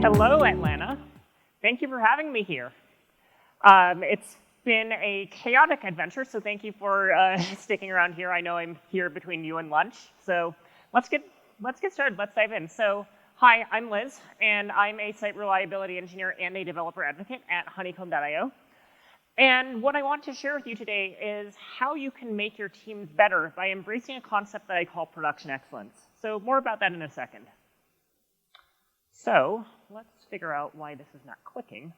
Hello, Atlanta. Thank you for having me here. It's been a chaotic adventure, so thank you for sticking around here. I know I'm here between you and lunch, so let's get started. Let's dive in. So, hi, I'm Liz, and I'm a site reliability engineer and a developer advocate at honeycomb.io. And what I want to share with you today is how you can make your teams better by embracing a concept that I call production excellence. So more about that in a second. So let's figure out why this is not clicking.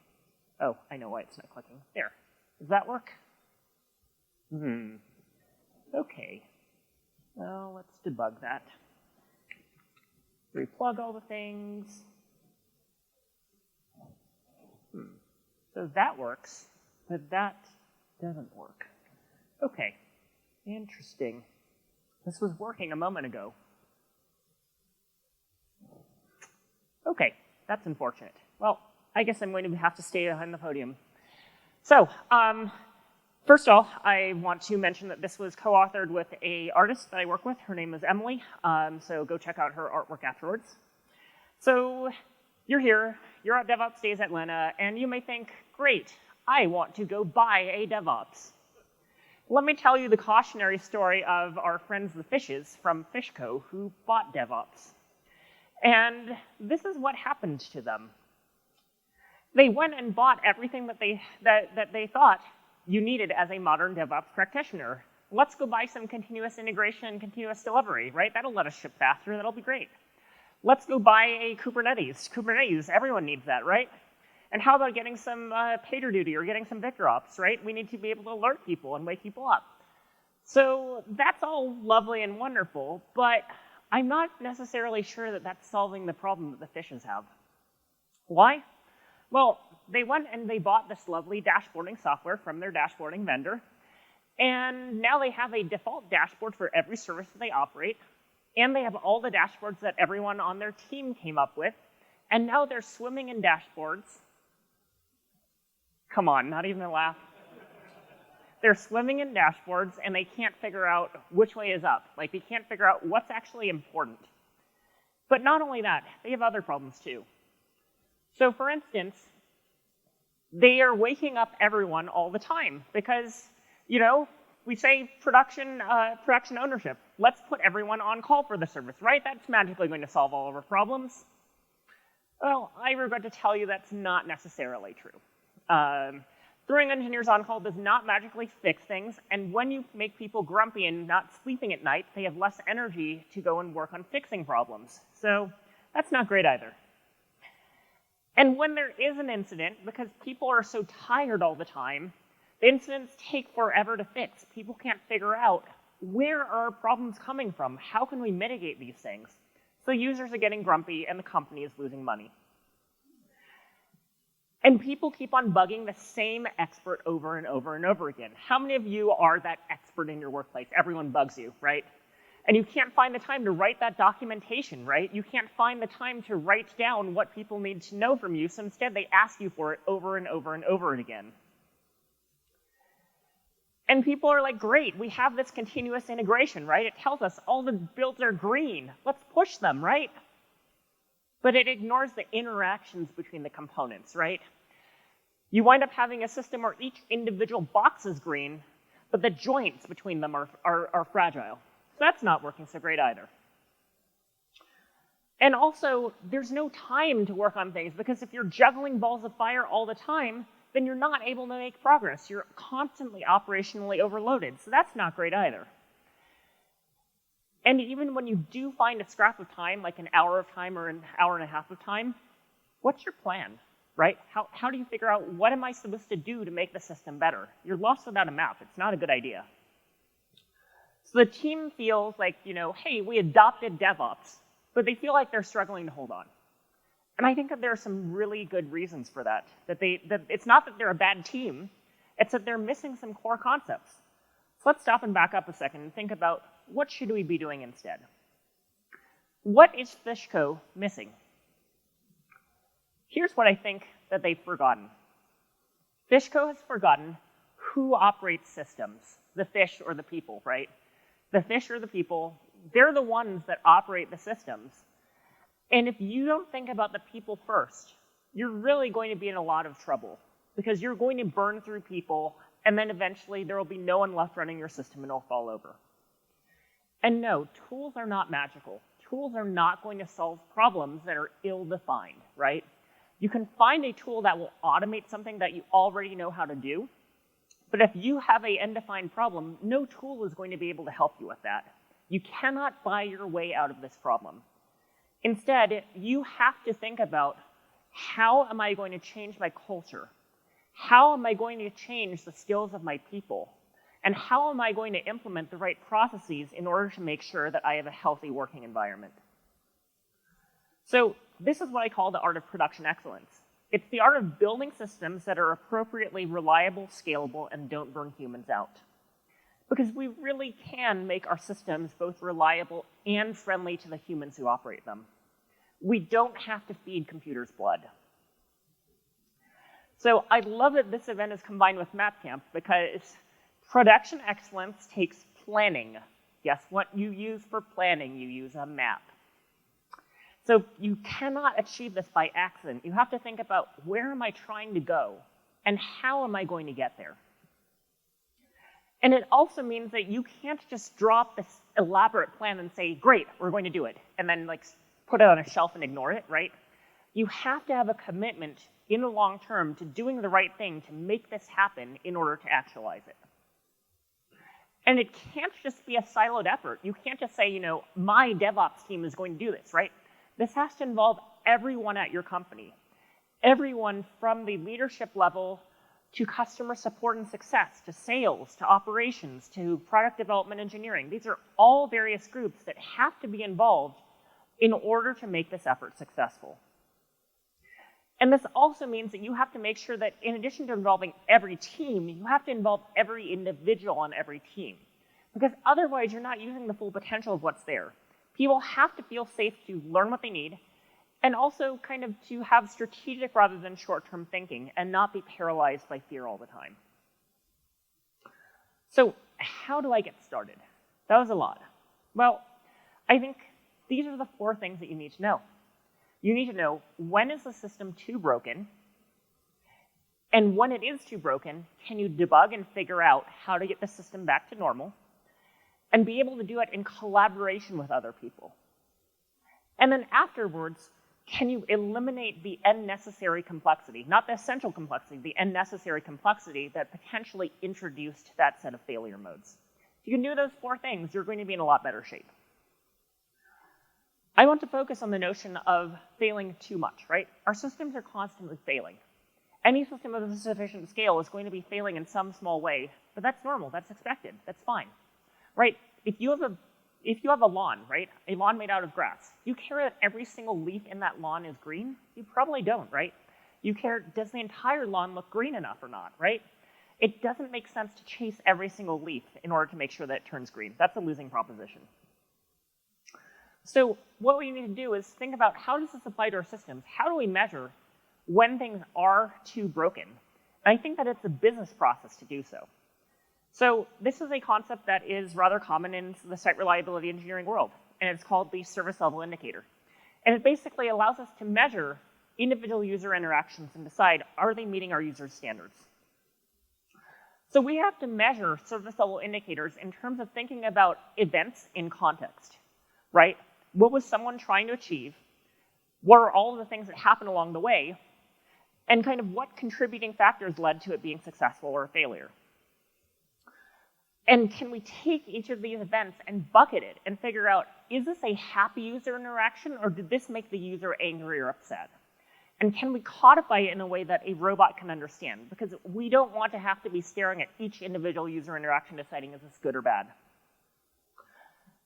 Oh, I know why it's not clicking. There. Does that work? Okay. Well, let's debug that. Replug all the things. So that works, but that doesn't work. Okay. Interesting. This was working a moment ago. Okay, that's unfortunate. Well, I guess I'm going to have to stay behind the podium. So, first of all, I want to mention that this was co-authored with an artist that I work with. Her name is Emily, so go check out her artwork afterwards. So, you're here, you're at devopsdays Atlanta, and you may think, great, I want to go buy a DevOps. Let me tell you the cautionary story of our friends the fishes from Fishco who bought DevOps. And this is what happened to them. They went and bought everything that they thought you needed as a modern DevOps practitioner. Let's go buy some continuous integration and continuous delivery, right? That'll let us ship faster, that'll be great. Let's go buy a Kubernetes. Kubernetes, everyone needs that, right? And how about getting some PagerDuty or getting some VictorOps, right? We need to be able to alert people and wake people up. So that's all lovely and wonderful, but I'm not necessarily sure that that's solving the problem that the fishes have. Why? Well, they went and they bought this lovely dashboarding software from their dashboarding vendor, and now they have a default dashboard for every service that they operate, and they have all the dashboards that everyone on their team came up with, and now they're swimming in dashboards. Come on, not even a laugh. They're swimming in dashboards, and they can't figure out which way is up. Like, they can't figure out what's actually important. But not only that, they have other problems too. So for instance, they are waking up everyone all the time because, you know, we say production ownership. Let's put everyone on call for the service, right? That's magically going to solve all of our problems. Well, I regret to tell you that's not necessarily true. Throwing engineers on call does not magically fix things, and when you make people grumpy and not sleeping at night, they have less energy to go and work on fixing problems. So that's not great either. And when there is an incident, because people are so tired all the time, the incidents take forever to fix. People can't figure out where are problems coming from? How can we mitigate these things? So users are getting grumpy and the company is losing money. And people keep on bugging the same expert over and over and over again. How many of you are that expert in your workplace? Everyone bugs you, right? And you can't find the time to write that documentation, right? You can't find the time to write down what people need to know from you, so instead they ask you for it over and over and over again. And people are like, great, we have this continuous integration, right? It tells us all the builds are green. Let's push them, right? But it ignores the interactions between the components, right? You wind up having a system where each individual box is green, but the joints between them are fragile. So that's not working so great either. And also, there's no time to work on things, because if you're juggling balls of fire all the time, then you're not able to make progress. You're constantly operationally overloaded, so that's not great either. And even when you do find a scrap of time, like an hour of time or an hour and a half of time, what's your plan, right? How do you figure out what am I supposed to do to make the system better? You're lost without a map. It's not a good idea. So the team feels like, you know, hey, we adopted DevOps, but they feel like they're struggling to hold on. And I think that there are some really good reasons for that. That it's not that they're a bad team, it's that they're missing some core concepts. So let's stop and back up a second and think about, what should we be doing instead? What is Fishco missing? Here's what I think that they've forgotten. Fishco has forgotten who operates systems, the fish or the people, right? The fish or the people, they're the ones that operate the systems. And if you don't think about the people first, you're really going to be in a lot of trouble because you're going to burn through people, and then eventually there will be no one left running your system and it'll fall over. And no, tools are not magical. Tools are not going to solve problems that are ill-defined, right? You can find a tool that will automate something that you already know how to do, but if you have an undefined problem, no tool is going to be able to help you with that. You cannot buy your way out of this problem. Instead, you have to think about, how am I going to change my culture? How am I going to change the skills of my people? And how am I going to implement the right processes in order to make sure that I have a healthy working environment? So this is what I call the art of production excellence. It's the art of building systems that are appropriately reliable, scalable, and don't burn humans out. Because we really can make our systems both reliable and friendly to the humans who operate them. We don't have to feed computers blood. So I love that this event is combined with MapCamp because production excellence takes planning. Guess what you use for planning? You use a map. So you cannot achieve this by accident. You have to think about, where am I trying to go? And how am I going to get there? And it also means that you can't just drop this elaborate plan and say, great, we're going to do it, and then put it on a shelf and ignore it, right? You have to have a commitment in the long term to doing the right thing to make this happen in order to actualize it. And it can't just be a siloed effort. You can't just say, my DevOps team is going to do this, right? This has to involve everyone at your company. Everyone from the leadership level to customer support and success, to sales, to operations, to product development engineering. These are all various groups that have to be involved in order to make this effort successful. And this also means that you have to make sure that in addition to involving every team, you have to involve every individual on every team. Because otherwise, you're not using the full potential of what's there. People have to feel safe to learn what they need, and also kind of to have strategic rather than short-term thinking and not be paralyzed by fear all the time. So how do I get started? That was a lot. Well, I think these are the 4 things that you need to know. You need to know, when is the system too broken? And when it is too broken, can you debug and figure out how to get the system back to normal? And be able to do it in collaboration with other people. And then afterwards, can you eliminate the unnecessary complexity? Not the essential complexity, the unnecessary complexity that potentially introduced that set of failure modes. If you can do those 4 things, you're going to be in a lot better shape. I want to focus on the notion of failing too much, right? Our systems are constantly failing. Any system of a sufficient scale is going to be failing in some small way, but that's normal, that's expected, that's fine, right? If you have a lawn, right? A lawn made out of grass. You care that every single leaf in that lawn is green? You probably don't, right? You care, does the entire lawn look green enough or not, right? It doesn't make sense to chase every single leaf in order to make sure that it turns green. That's a losing proposition. So what we need to do is think about, how does this apply to our systems? How do we measure when things are too broken? And I think that it's a business process to do so. So this is a concept that is rather common in the site reliability engineering world, and it's called the service level indicator. And it basically allows us to measure individual user interactions and decide, are they meeting our users' standards? So we have to measure service level indicators in terms of thinking about events in context, right? What was someone trying to achieve? What are all of the things that happened along the way? And kind of what contributing factors led to it being successful or a failure? And can we take each of these events and bucket it and figure out, is this a happy user interaction, or did this make the user angry or upset? And can we codify it in a way that a robot can understand? Because we don't want to have to be staring at each individual user interaction deciding, is this good or bad?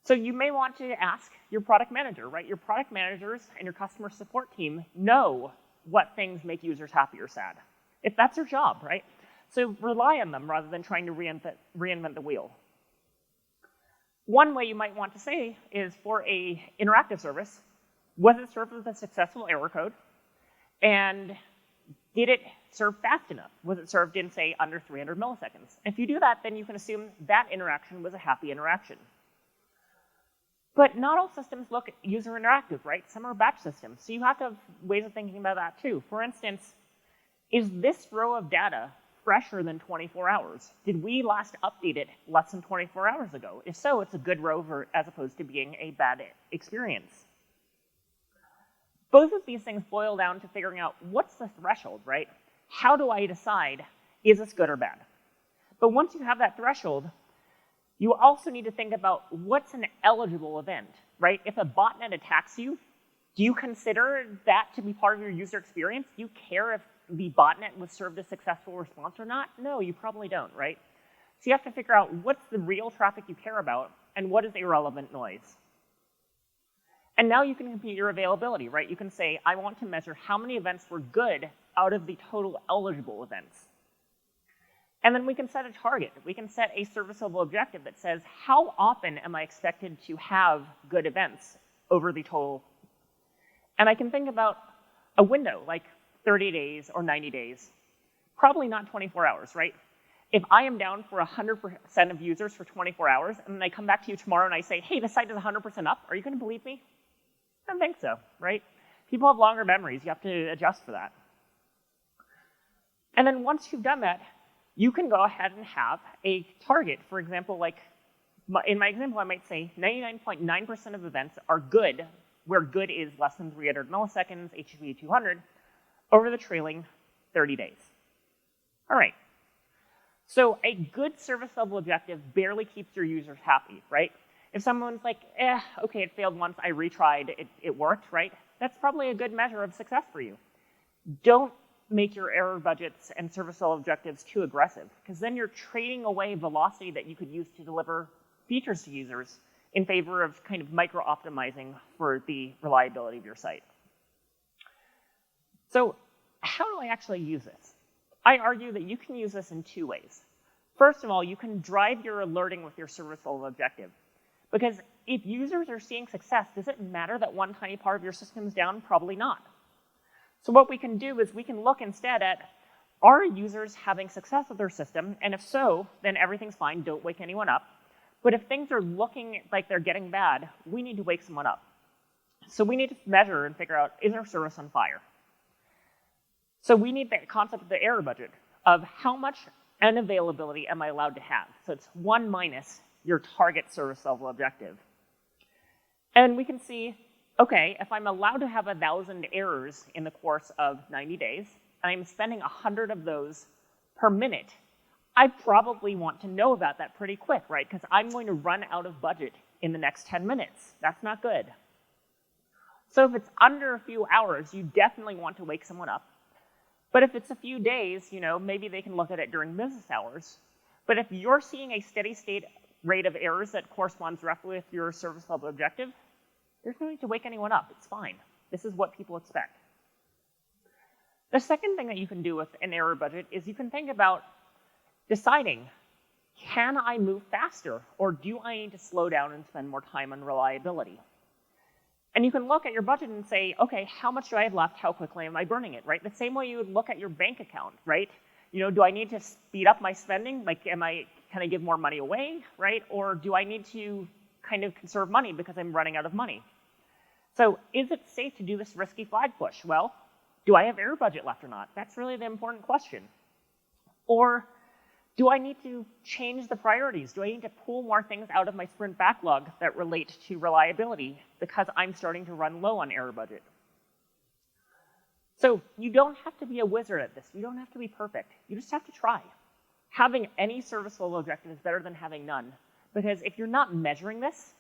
So you may want to ask your product manager, right? Your product managers and your customer support team know what things make users happy or sad, if that's their job, right? So rely on them rather than trying to reinvent the wheel. One way you might want to say is, for an interactive service, was it served with a successful error code? And did it serve fast enough? Was it served in, say, under 300 milliseconds? If you do that, then you can assume that interaction was a happy interaction. But not all systems look user interactive, right? Some are batch systems. So you have to have ways of thinking about that too. For instance, is this row of data fresher than 24 hours? Did we last update it less than 24 hours ago? If so, it's a good row as opposed to being a bad experience. Both of these things boil down to figuring out what's the threshold, right? How do I decide, is this good or bad? But once you have that threshold, you also need to think about what's an eligible event, right? If a botnet attacks you, do you consider that to be part of your user experience? Do you care if the botnet was served a successful response or not? No, you probably don't, right? So you have to figure out what's the real traffic you care about and what is irrelevant noise. And now you can compute your availability, right? You can say, I want to measure how many events were good out of the total eligible events. And then we can set a target. We can set a service level objective that says, how often am I expected to have good events over the total? And I can think about a window, like 30 days or 90 days. Probably not 24 hours, right? If I am down for 100% of users for 24 hours, and then I come back to you tomorrow and I say, hey, the site is 100% up, are you going to believe me? I don't think so, right? People have longer memories. You have to adjust for that. And then once you've done that, you can go ahead and have a target. For example, like in my example, I might say 99.9% of events are good, where good is less than 300 milliseconds, HTTP 200, over the trailing 30 days. All right. So a good service level objective barely keeps your users happy, right? If someone's like, okay, it failed once, I retried, it worked, right? That's probably a good measure of success for you. Don't make your error budgets and service level objectives too aggressive, because then you're trading away velocity that you could use to deliver features to users in favor of kind of micro-optimizing for the reliability of your site. So how do I actually use this? I argue that you can use this in two ways. First of all, you can drive your alerting with your service level objective, because if users are seeing success, does it matter that one tiny part of your system is down? Probably not. So what we can do is we can look instead at, are users having success with their system? And if so, then everything's fine, don't wake anyone up. But if things are looking like they're getting bad, we need to wake someone up. So we need to measure and figure out, is our service on fire? So we need the concept of the error budget of how much unavailability am I allowed to have? So it's 1 minus your target service level objective. And we can see, okay, if I'm allowed to have 1,000 errors in the course of 90 days, and I'm spending 100 of those per minute, I probably want to know about that pretty quick, right? Because I'm going to run out of budget in the next 10 minutes. That's not good. So if it's under a few hours, you definitely want to wake someone up. But if it's a few days, maybe they can look at it during business hours. But if you're seeing a steady state rate of errors that corresponds roughly with your service level objective, there's no need to wake anyone up. It's fine. This is what people expect. The second thing that you can do with an error budget is you can think about deciding, can I move faster, or do I need to slow down and spend more time on reliability? And you can look at your budget and say, okay, how much do I have left? How quickly am I burning it, right? The same way you would look at your bank account, right? Do I need to speed up my spending? Like, can I give more money away, right? Or do I need to kind of conserve money because I'm running out of money? So is it safe to do this risky flag push? Well, do I have error budget left or not? That's really the important question. Or do I need to change the priorities? Do I need to pull more things out of my sprint backlog that relate to reliability because I'm starting to run low on error budget? So you don't have to be a wizard at this. You don't have to be perfect. You just have to try. Having any service level objective is better than having none, because if you're not measuring this,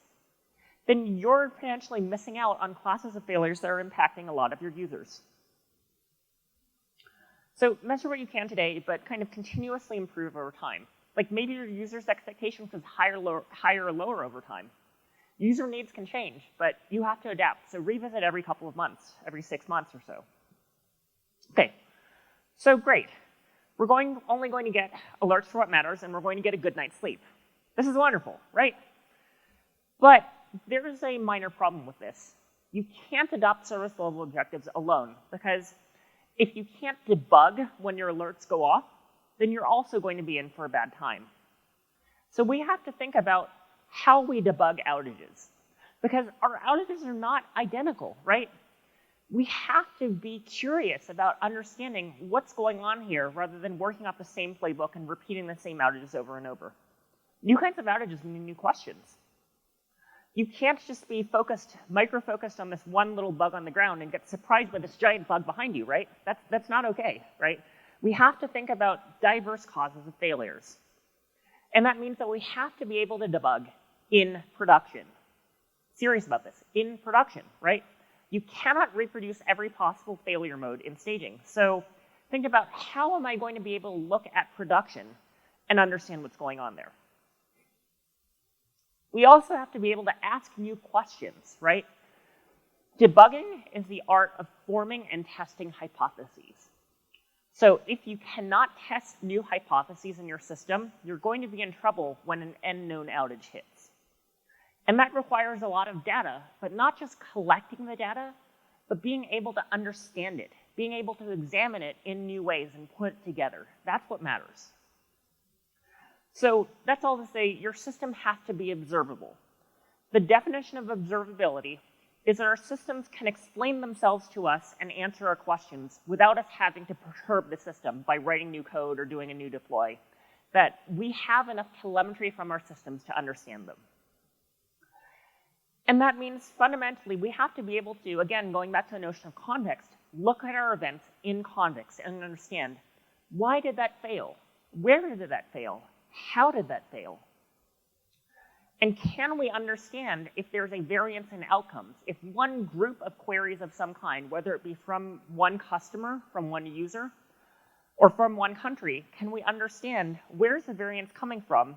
then you're potentially missing out on classes of failures that are impacting a lot of your users. So measure what you can today, but kind of continuously improve over time. Like maybe your user's expectations is higher or lower over time. User needs can change, but you have to adapt. So revisit every couple of months, every 6 months or so. Okay, so great. We're only going to get alerts for what matters, and we're going to get a good night's sleep. This is wonderful, right? But there is a minor problem with this. You can't adopt service level objectives alone, because if you can't debug when your alerts go off, then you're also going to be in for a bad time. So we have to think about how we debug outages. because our outages are not identical, right? We have to be curious about understanding what's going on here rather than working off the same playbook and repeating the same outages over and over. New kinds of outages mean new questions. You can't just be micro-focused on this one little bug on the ground and get surprised by this giant bug behind you, right? That's not okay, right? We have to think about diverse causes of failures. And that means that we have to be able to debug in production. Serious about this, in production, right? You cannot reproduce every possible failure mode in staging. So think about, how am I going to be able to look at production and understand what's going on there? We also have to be able to ask new questions, right? Debugging is the art of forming and testing hypotheses. So if you cannot test new hypotheses in your system, you're going to be in trouble when an unknown outage hits. And that requires a lot of data, but not just collecting the data, but being able to understand it, being able to examine it in new ways and put it together. That's what matters. So that's all to say, your system has to be observable. The definition of observability is that our systems can explain themselves to us and answer our questions without us having to perturb the system by writing new code or doing a new deploy, that we have enough telemetry from our systems to understand them. And that means fundamentally we have to be able to, again, going back to the notion of context, look at our events in context and understand, why did that fail? Where did that fail? How did that fail? And can we understand if there's a variance in outcomes? If one group of queries of some kind, whether it be from one customer, from one user, or from one country, can we understand where's the variance coming from?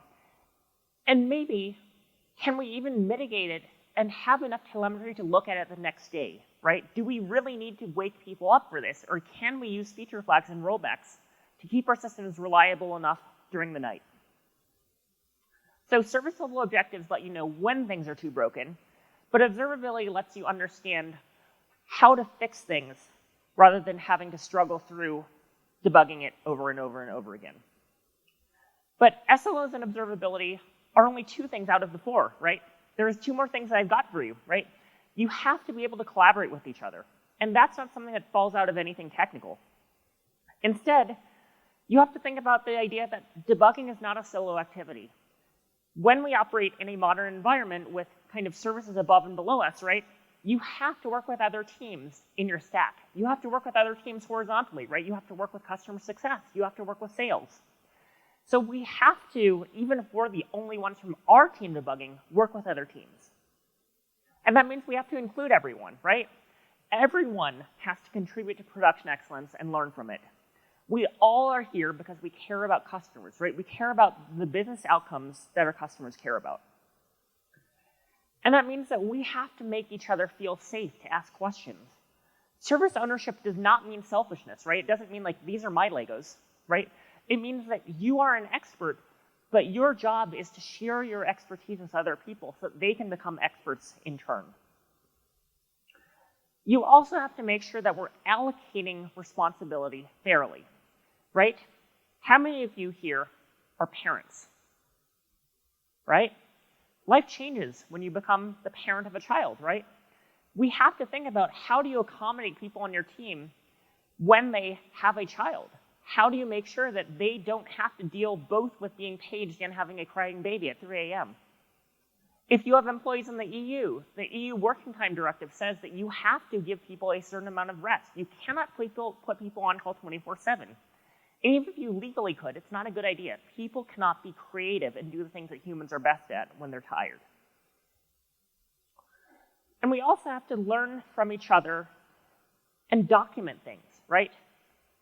And maybe, can we even mitigate it and have enough telemetry to look at it the next day, right? Do we really need to wake people up for this? Or can we use feature flags and rollbacks to keep our systems reliable enough during the night? So service level objectives let you know when things are too broken, but observability lets you understand how to fix things rather than having to struggle through debugging it over and over and over again. But SLOs and observability are only 2 things out of the 4, right? There's 2 more things that I've got for you, right? You have to be able to collaborate with each other. And that's not something that falls out of anything technical. Instead, you have to think about the idea that debugging is not a solo activity. When we operate in a modern environment with kind of services above and below us, right, you have to work with other teams in your stack. You have to work with other teams horizontally, right? You have to work with customer success. You have to work with sales. So we have to, even if we're the only ones from our team debugging, work with other teams. And that means we have to include everyone, right? Everyone has to contribute to production excellence and learn from it. We all are here because we care about customers, right? We care about the business outcomes that our customers care about. And that means that we have to make each other feel safe to ask questions. Service ownership does not mean selfishness, right? It doesn't mean like, these are my Legos, right? It means that you are an expert, but your job is to share your expertise with other people so that they can become experts in turn. You also have to make sure that we're allocating responsibility fairly, right? How many of you here are parents, right? Life changes when you become the parent of a child, right? We have to think about, how do you accommodate people on your team when they have a child? How do you make sure that they don't have to deal both with being paged and having a crying baby at 3 a.m.? If you have employees in the EU Working Time Directive says that you have to give people a certain amount of rest. You cannot put people on call 24/7. Even if you legally could, it's not a good idea. People cannot be creative and do the things that humans are best at when they're tired. And we also have to learn from each other and document things, right?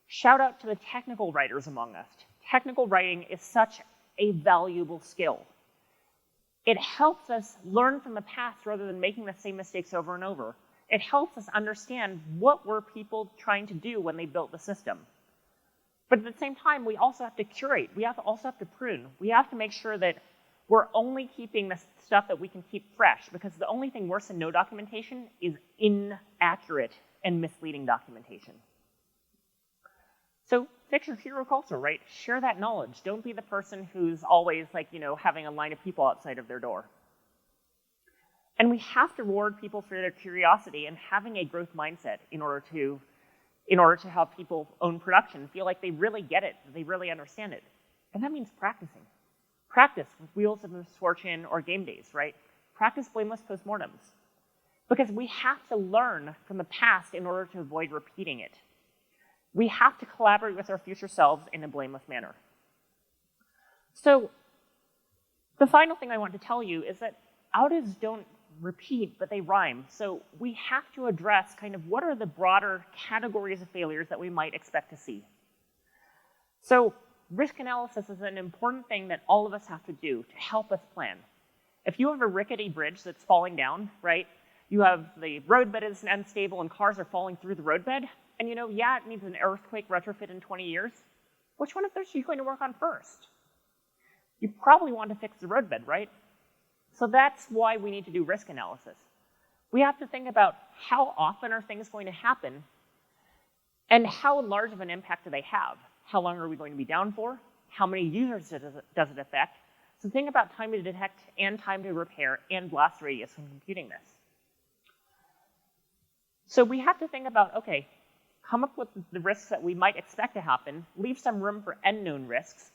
Shout out to the technical writers among us. Technical writing is such a valuable skill. It helps us learn from the past rather than making the same mistakes over and over. It helps us understand what were people trying to do when they built the system. But at the same time, we also have to curate. We also have to prune. We have to make sure that we're only keeping the stuff that we can keep fresh, because the only thing worse than no documentation is inaccurate and misleading documentation. So fix your hero culture, right? Share that knowledge. Don't be the person who's always like, having a line of people outside of their door. And we have to reward people for their curiosity and having a growth mindset in order to have people own production, feel like they really get it, they really understand it. And that means practicing. Practice with Wheels of Misfortune or game days, right? Practice blameless postmortems. Because we have to learn from the past in order to avoid repeating it. We have to collaborate with our future selves in a blameless manner. So the final thing I want to tell you is that outages don't repeat, but they rhyme. So we have to address kind of what are the broader categories of failures that we might expect to see. So risk analysis is an important thing that all of us have to do to help us plan. If you have a rickety bridge that's falling down, right, you have the roadbed is unstable and cars are falling through the roadbed, and yeah, it needs an earthquake retrofit in 20 years. Which one of those are you going to work on first? You probably want to fix the roadbed, right? So that's why we need to do risk analysis. We have to think about how often are things going to happen and how large of an impact do they have? How long are we going to be down for? How many users does it affect? So think about time to detect and time to repair and blast radius when computing this. So we have to think about, okay, come up with the risks that we might expect to happen, leave some room for unknown risks,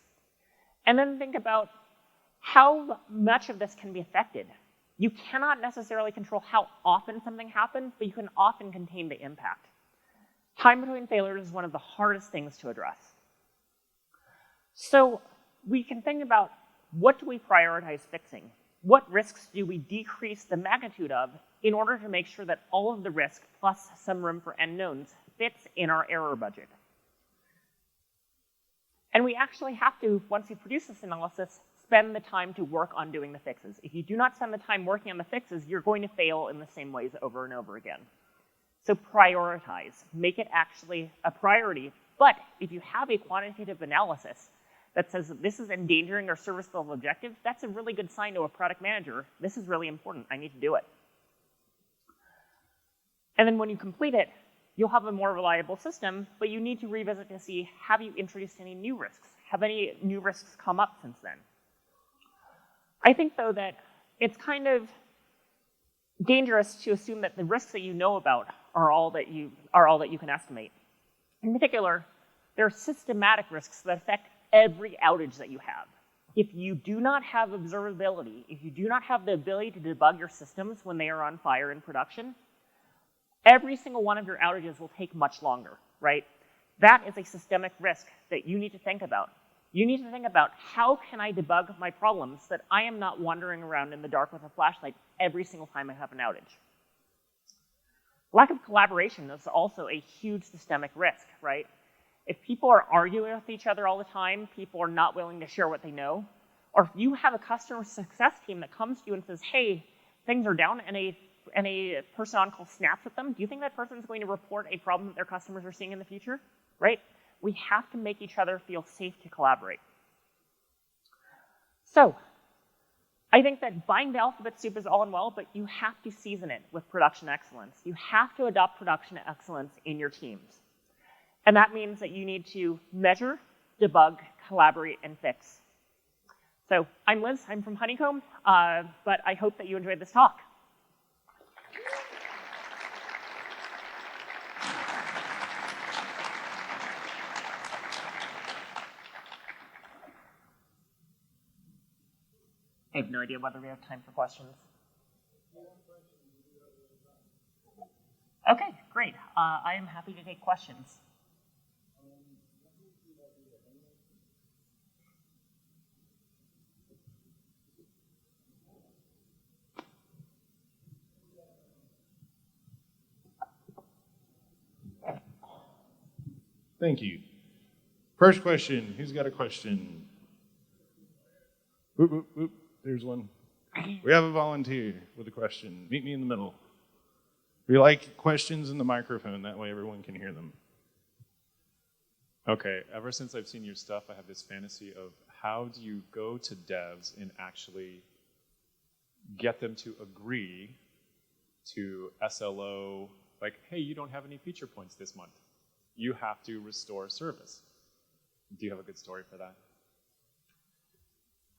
and then think about how much of this can be affected. You cannot necessarily control how often something happens, but you can often contain the impact. Time between failures is one of the hardest things to address. So we can think about what do we prioritize fixing? What risks do we decrease the magnitude of in order to make sure that all of the risk plus some room for unknowns fits in our error budget? And we actually have to, once we produce this analysis, spend the time to work on doing the fixes. If you do not spend the time working on the fixes, you're going to fail in the same ways over and over again. So prioritize. Make it actually a priority. But if you have a quantitative analysis that says that this is endangering our service level objective, that's a really good sign to a product manager. This is really important. I need to do it. And then when you complete it, you'll have a more reliable system, but you need to revisit to see, have you introduced any new risks? Have any new risks come up since then? I think, though, that it's kind of dangerous to assume that the risks that you know about are all that you can estimate. In particular, there are systematic risks that affect every outage that you have. If you do not have observability, if you do not have the ability to debug your systems when they are on fire in production, every single one of your outages will take much longer, right? That is a systemic risk that you need to think about. You need to think about, how can I debug my problems so that I am not wandering around in the dark with a flashlight every single time I have an outage? Lack of collaboration is also a huge systemic risk, right? If people are arguing with each other all the time, people are not willing to share what they know, or if you have a customer success team that comes to you and says, hey, things are down, and a person on call snaps at them, do you think that person is going to report a problem that their customers are seeing in the future, right? We have to make each other feel safe to collaborate. So I think that buying the alphabet soup is all and well, but you have to season it with production excellence. You have to adopt production excellence in your teams. And that means that you need to measure, debug, collaborate, and fix. So I'm Liz, I'm from Honeycomb, but I hope that you enjoyed this talk. I have no idea whether we have time for questions. Okay, great. I am happy to take questions. Thank you. First question, who's got a question? Whoop, whoop, whoop. There's one. We have a volunteer with a question. Meet me in the middle. We like questions in the microphone, that way everyone can hear them. Okay, ever since I've seen your stuff, I have this fantasy of how do you go to devs and actually get them to agree to SLO, like, hey, you don't have any feature points this month. You have to restore service. Do you have a good story for that?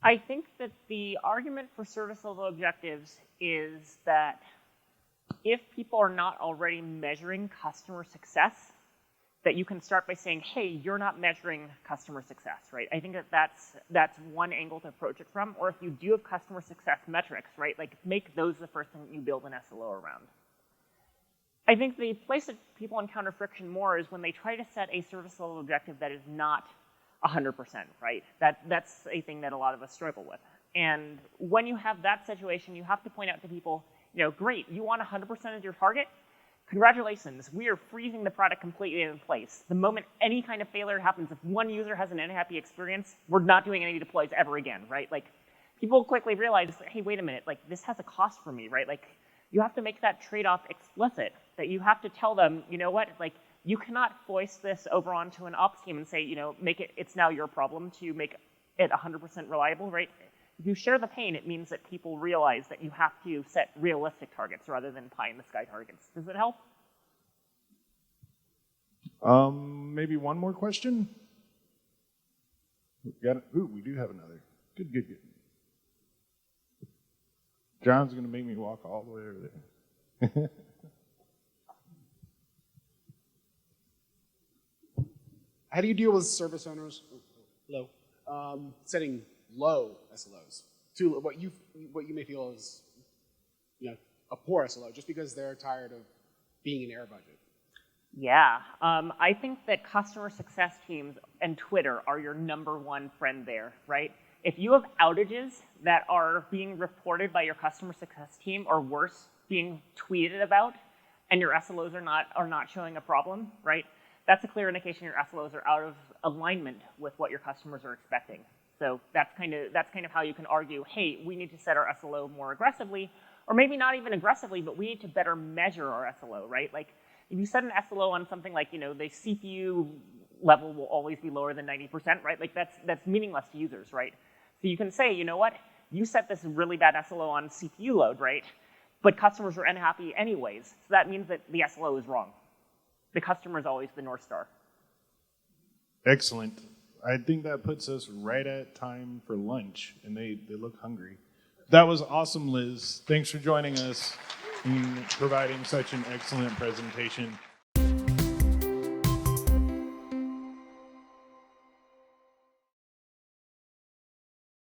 I think that the argument for service level objectives is that if people are not already measuring customer success, that you can start by saying, hey, you're not measuring customer success, right? I think that that's one angle to approach it from. Or if you do have customer success metrics, right, like make those the first thing that you build an SLO around. I think the place that people encounter friction more is when they try to set a service level objective that is not 100%, right? That's a thing that a lot of us struggle with. And when you have that situation, you have to point out to people, great, you want 100% of your target? Congratulations, we are freezing the product completely in place. The moment any kind of failure happens, if one user has an unhappy experience, we're not doing any deploys ever again, right? Like, people quickly realize, hey, wait a minute, like, this has a cost for me, right? Like, you have to make that trade-off explicit, that you have to tell them, you know what, like, you cannot foist this over onto an ops team and say, it's now your problem to make it 100% reliable, right? If you share the pain, it means that people realize that you have to set realistic targets rather than pie-in-the-sky targets. Does it help? Maybe one more question? Got it. Ooh, we do have another. Good. John's going to make me walk all the way over there. How do you deal with service owners setting low SLOs to what you may feel is a poor SLO just because they're tired of being in air budget? Yeah, I think that customer success teams and Twitter are your #1 friend there, right? If you have outages that are being reported by your customer success team, or worse, being tweeted about, and your SLOs are not showing a problem, right? That's a clear indication your SLOs are out of alignment with what your customers are expecting. So that's kind of how you can argue, hey, we need to set our SLO more aggressively, or maybe not even aggressively, but we need to better measure our SLO, right? Like, if you set an SLO on something like, the CPU level will always be lower than 90%, right? Like, that's meaningless to users, right? So you can say, you know what? You set this really bad SLO on CPU load, right? But customers are unhappy anyways. So that means that the SLO is wrong. The customer is always the North Star. Excellent. I think that puts us right at time for lunch, and they look hungry. That was awesome, Liz. Thanks for joining us and providing such an excellent presentation.